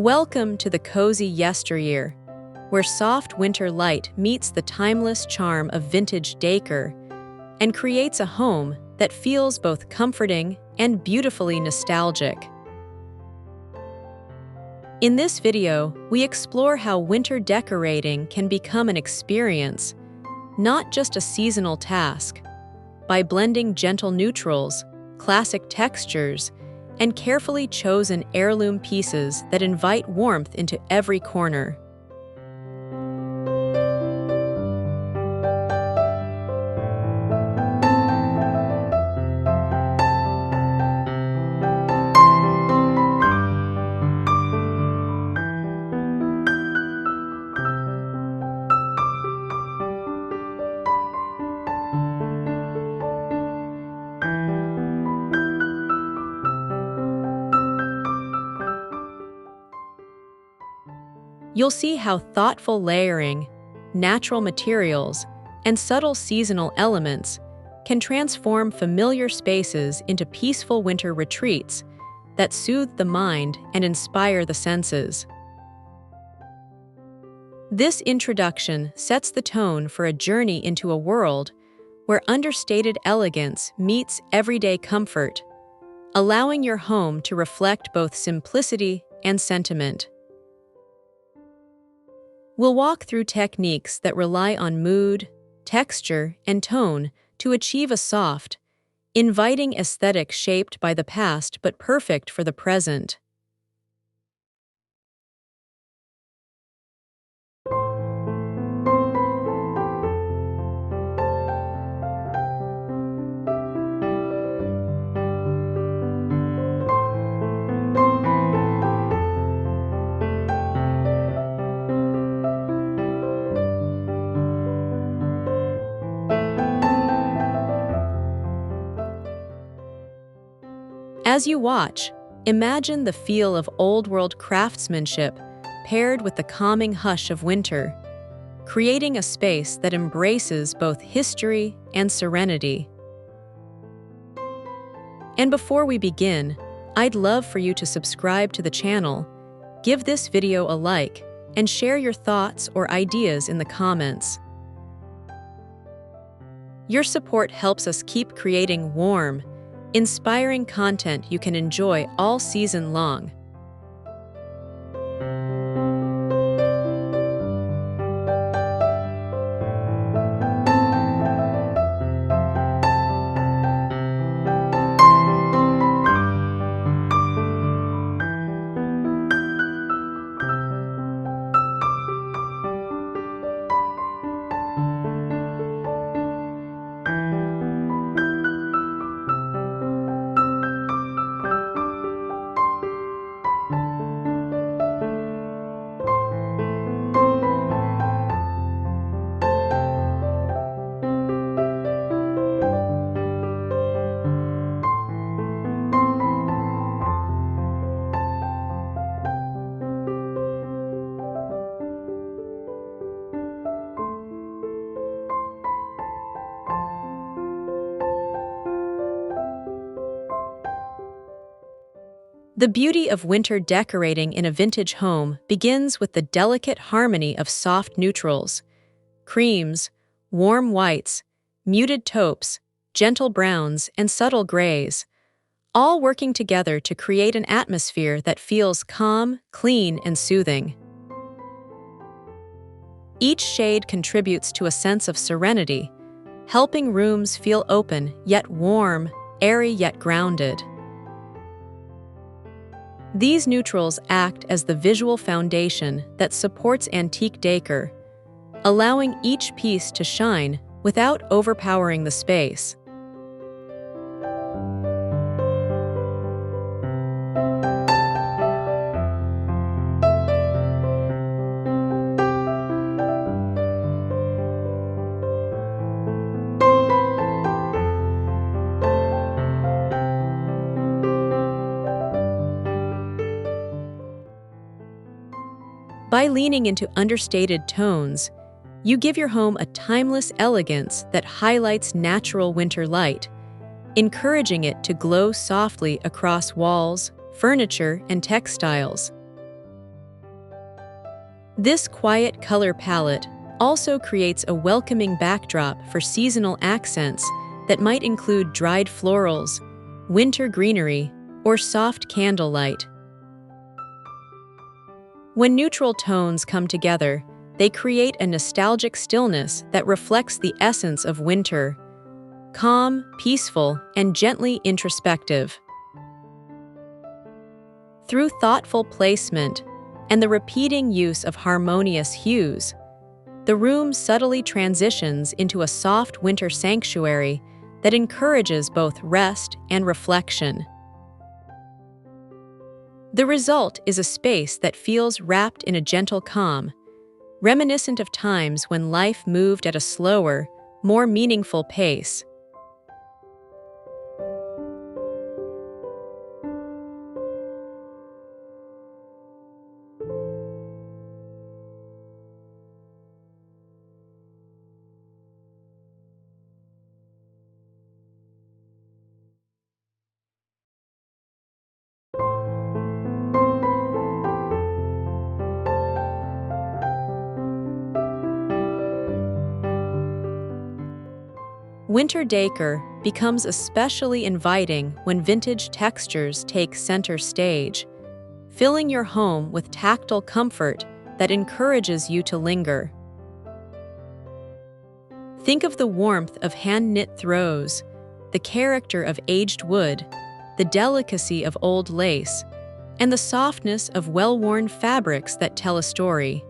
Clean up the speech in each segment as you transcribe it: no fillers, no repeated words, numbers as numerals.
Welcome to the cozy yesteryear, where soft winter light meets the timeless charm of vintage decor and creates a home that feels both comforting and beautifully nostalgic. In this video, we explore how winter decorating can become an experience, not just a seasonal task, by blending gentle neutrals, classic textures, and carefully chosen heirloom pieces that invite warmth into every corner. You'll see how thoughtful layering, natural materials, and subtle seasonal elements can transform familiar spaces into peaceful winter retreats that soothe the mind and inspire the senses. This introduction sets the tone for a journey into a world where understated elegance meets everyday comfort, allowing your home to reflect both simplicity and sentiment. We'll walk through techniques that rely on mood, texture, and tone to achieve a soft, inviting aesthetic shaped by the past but perfect for the present. As you watch, imagine the feel of old-world craftsmanship paired with the calming hush of winter, creating a space that embraces both history and serenity. And before we begin, I'd love for you to subscribe to the channel, give this video a like, and share your thoughts or ideas in the comments. Your support helps us keep creating warm, inspiring content you can enjoy all season long. The beauty of winter decorating in a vintage home begins with the delicate harmony of soft neutrals, creams, warm whites, muted taupes, gentle browns, and subtle grays, all working together to create an atmosphere that feels calm, clean, and soothing. Each shade contributes to a sense of serenity, helping rooms feel open yet warm, airy yet grounded. These neutrals act as the visual foundation that supports antique decor, allowing each piece to shine without overpowering the space. By leaning into understated tones, you give your home a timeless elegance that highlights natural winter light, encouraging it to glow softly across walls, furniture, and textiles. This quiet color palette also creates a welcoming backdrop for seasonal accents that might include dried florals, winter greenery, or soft candlelight. When neutral tones come together, they create a nostalgic stillness that reflects the essence of winter: calm, peaceful, and gently introspective. Through thoughtful placement and the repeating use of harmonious hues, the room subtly transitions into a soft winter sanctuary that encourages both rest and reflection. The result is a space that feels wrapped in a gentle calm, reminiscent of times when life moved at a slower, more meaningful pace. Winter decor becomes especially inviting when vintage textures take center stage, filling your home with tactile comfort that encourages you to linger. Think of the warmth of hand-knit throws, the character of aged wood, the delicacy of old lace, and the softness of well-worn fabrics that tell a story.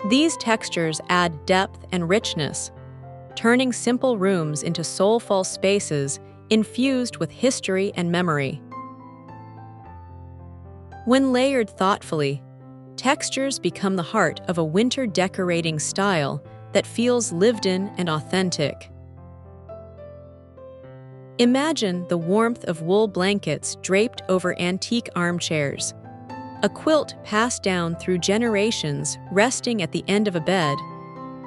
These textures add depth and richness, turning simple rooms into soulful spaces infused with history and memory. When layered thoughtfully, textures become the heart of a winter decorating style that feels lived in and authentic. Imagine the warmth of wool blankets draped over antique armchairs, a quilt passed down through generations resting at the end of a bed,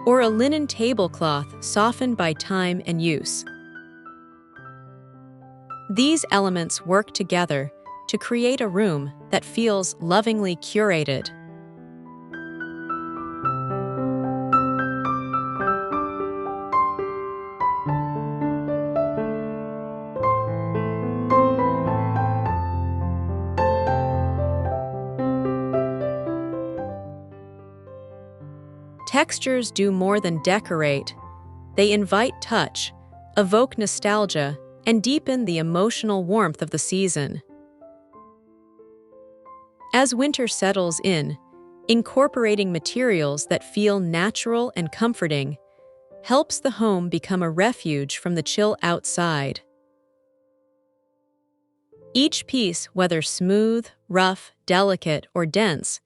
or a linen tablecloth softened by time and use. These elements work together to create a room that feels lovingly curated. Textures do more than decorate. They invite touch, evoke nostalgia, and deepen the emotional warmth of the season. As winter settles in, incorporating materials that feel natural and comforting helps the home become a refuge from the chill outside. Each piece, whether smooth, rough, delicate, or dense,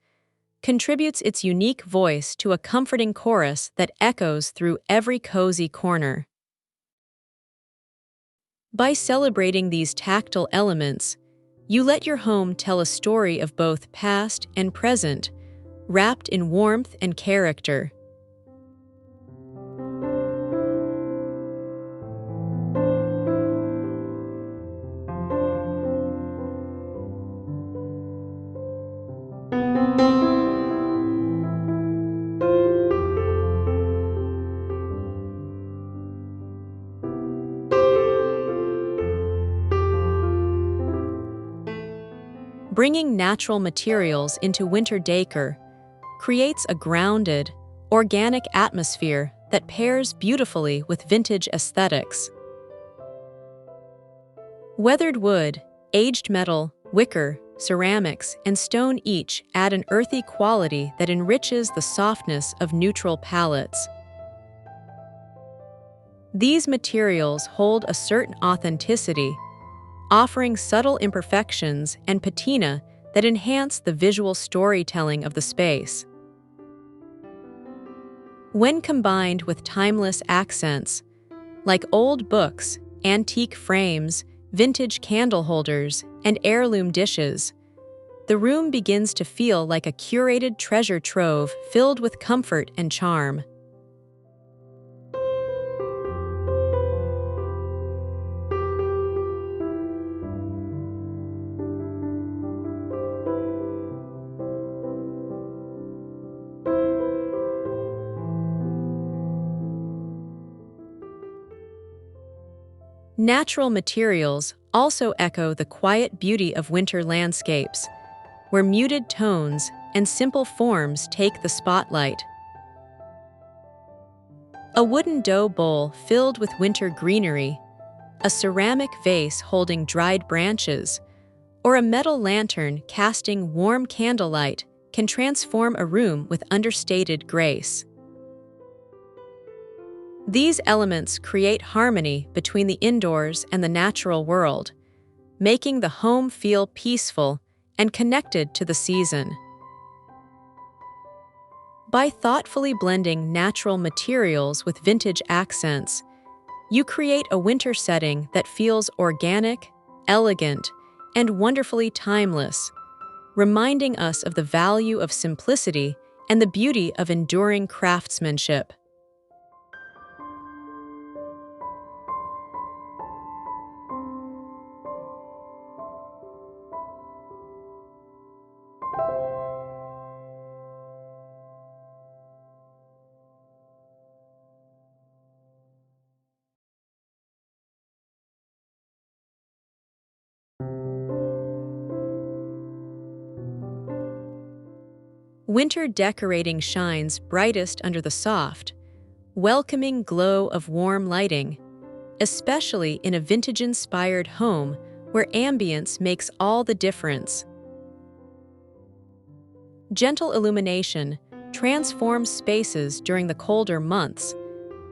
contributes its unique voice to a comforting chorus that echoes through every cozy corner. By celebrating these tactile elements, you let your home tell a story of both past and present, wrapped in warmth and character. Bringing natural materials into winter decor creates a grounded, organic atmosphere that pairs beautifully with vintage aesthetics. Weathered wood, aged metal, wicker, ceramics, and stone each add an earthy quality that enriches the softness of neutral palettes. These materials hold a certain authenticity, offering subtle imperfections and patina that enhance the visual storytelling of the space. When combined with timeless accents, like old books, antique frames, vintage candle holders, and heirloom dishes, the room begins to feel like a curated treasure trove filled with comfort and charm. Natural materials also echo the quiet beauty of winter landscapes, where muted tones and simple forms take the spotlight. A wooden dough bowl filled with winter greenery, a ceramic vase holding dried branches, or a metal lantern casting warm candlelight can transform a room with understated grace. These elements create harmony between the indoors and the natural world, making the home feel peaceful and connected to the season. By thoughtfully blending natural materials with vintage accents, you create a winter setting that feels organic, elegant, and wonderfully timeless, reminding us of the value of simplicity and the beauty of enduring craftsmanship. Winter decorating shines brightest under the soft, welcoming glow of warm lighting, especially in a vintage-inspired home where ambience makes all the difference. Gentle illumination transforms spaces during the colder months,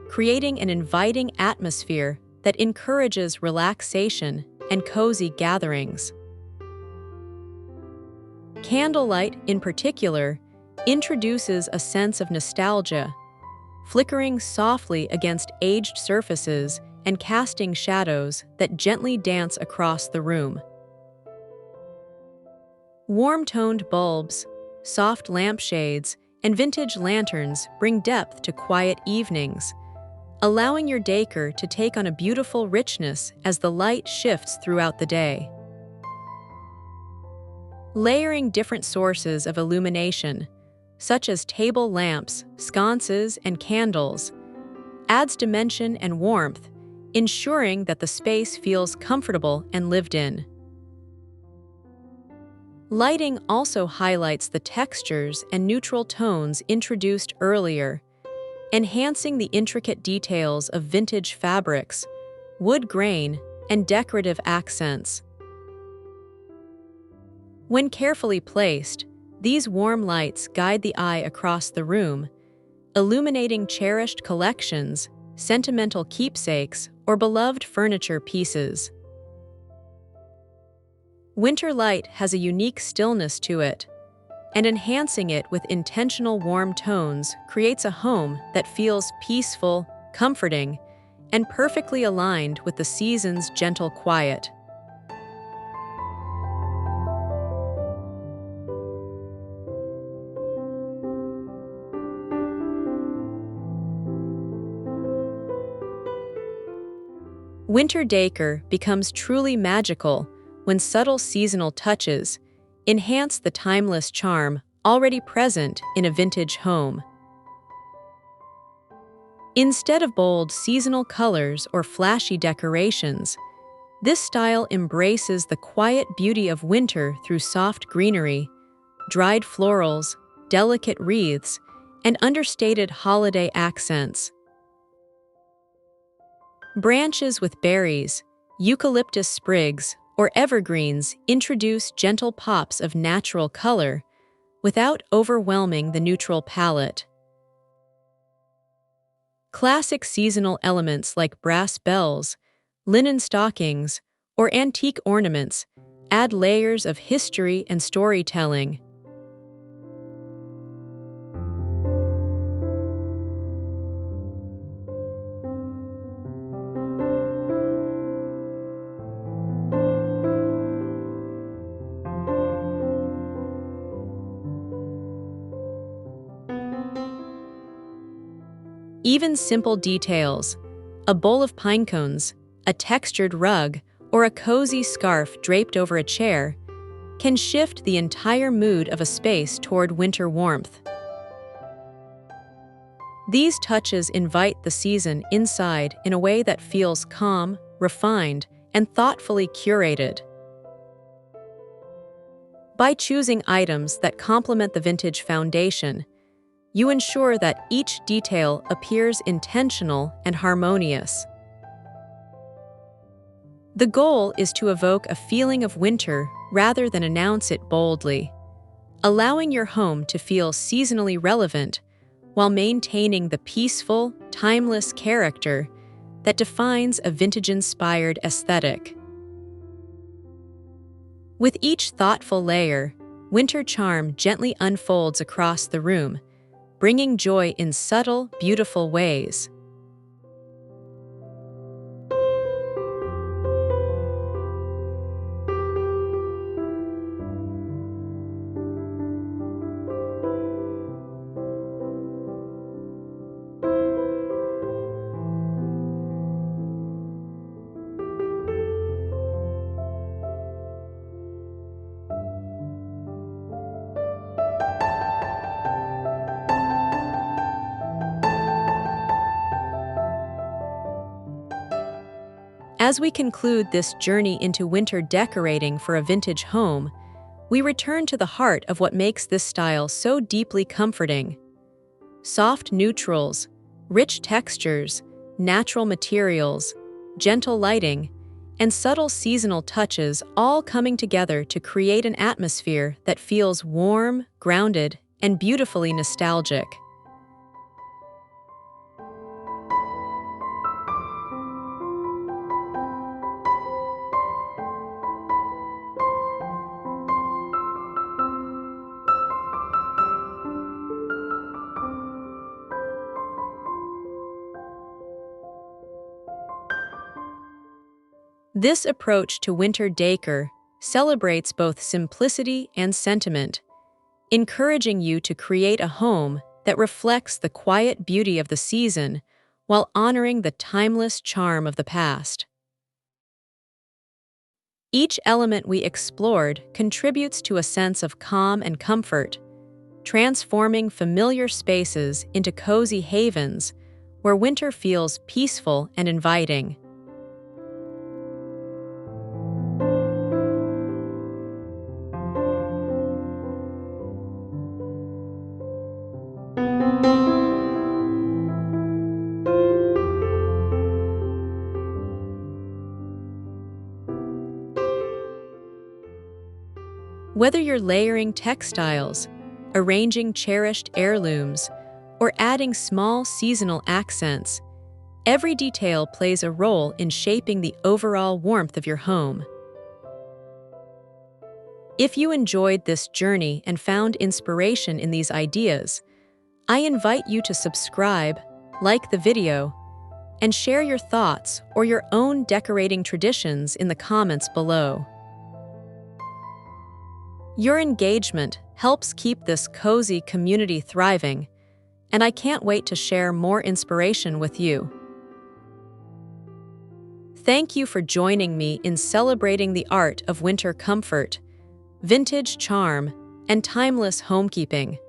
creating an inviting atmosphere that encourages relaxation and cozy gatherings. Candlelight, in particular, introduces a sense of nostalgia, flickering softly against aged surfaces and casting shadows that gently dance across the room. Warm-toned bulbs, soft lampshades, and vintage lanterns bring depth to quiet evenings, allowing your decor to take on a beautiful richness as the light shifts throughout the day. Layering different sources of illumination, such as table lamps, sconces, and candles, adds dimension and warmth, ensuring that the space feels comfortable and lived in. Lighting also highlights the textures and neutral tones introduced earlier, enhancing the intricate details of vintage fabrics, wood grain, and decorative accents. When carefully placed, these warm lights guide the eye across the room, illuminating cherished collections, sentimental keepsakes, or beloved furniture pieces. Winter light has a unique stillness to it, and enhancing it with intentional warm tones creates a home that feels peaceful, comforting, and perfectly aligned with the season's gentle quiet. Winter decor becomes truly magical when subtle seasonal touches enhance the timeless charm already present in a vintage home. Instead of bold seasonal colors or flashy decorations, this style embraces the quiet beauty of winter through soft greenery, dried florals, delicate wreaths, and understated holiday accents. Branches with berries, eucalyptus sprigs, or evergreens introduce gentle pops of natural color without overwhelming the neutral palette. Classic seasonal elements like brass bells, linen stockings, or antique ornaments add layers of history and storytelling. Even simple details, a bowl of pine cones, a textured rug, or a cozy scarf draped over a chair, can shift the entire mood of a space toward winter warmth. These touches invite the season inside in a way that feels calm, refined, and thoughtfully curated. By choosing items that complement the vintage foundation, you ensure that each detail appears intentional and harmonious. The goal is to evoke a feeling of winter rather than announce it boldly, allowing your home to feel seasonally relevant while maintaining the peaceful, timeless character that defines a vintage-inspired aesthetic. With each thoughtful layer, winter charm gently unfolds across the room, bringing joy in subtle, beautiful ways. As we conclude this journey into winter decorating for a vintage home, we return to the heart of what makes this style so deeply comforting. Soft neutrals, rich textures, natural materials, gentle lighting, and subtle seasonal touches all coming together to create an atmosphere that feels warm, grounded, and beautifully nostalgic. This approach to winter decor celebrates both simplicity and sentiment, encouraging you to create a home that reflects the quiet beauty of the season while honoring the timeless charm of the past. Each element we explored contributes to a sense of calm and comfort, transforming familiar spaces into cozy havens where winter feels peaceful and inviting. Whether you're layering textiles, arranging cherished heirlooms, or adding small seasonal accents, every detail plays a role in shaping the overall warmth of your home. If you enjoyed this journey and found inspiration in these ideas, I invite you to subscribe, like the video, and share your thoughts or your own decorating traditions in the comments below. Your engagement helps keep this cozy community thriving, and I can't wait to share more inspiration with you. Thank you for joining me in celebrating the art of winter comfort, vintage charm, and timeless homekeeping.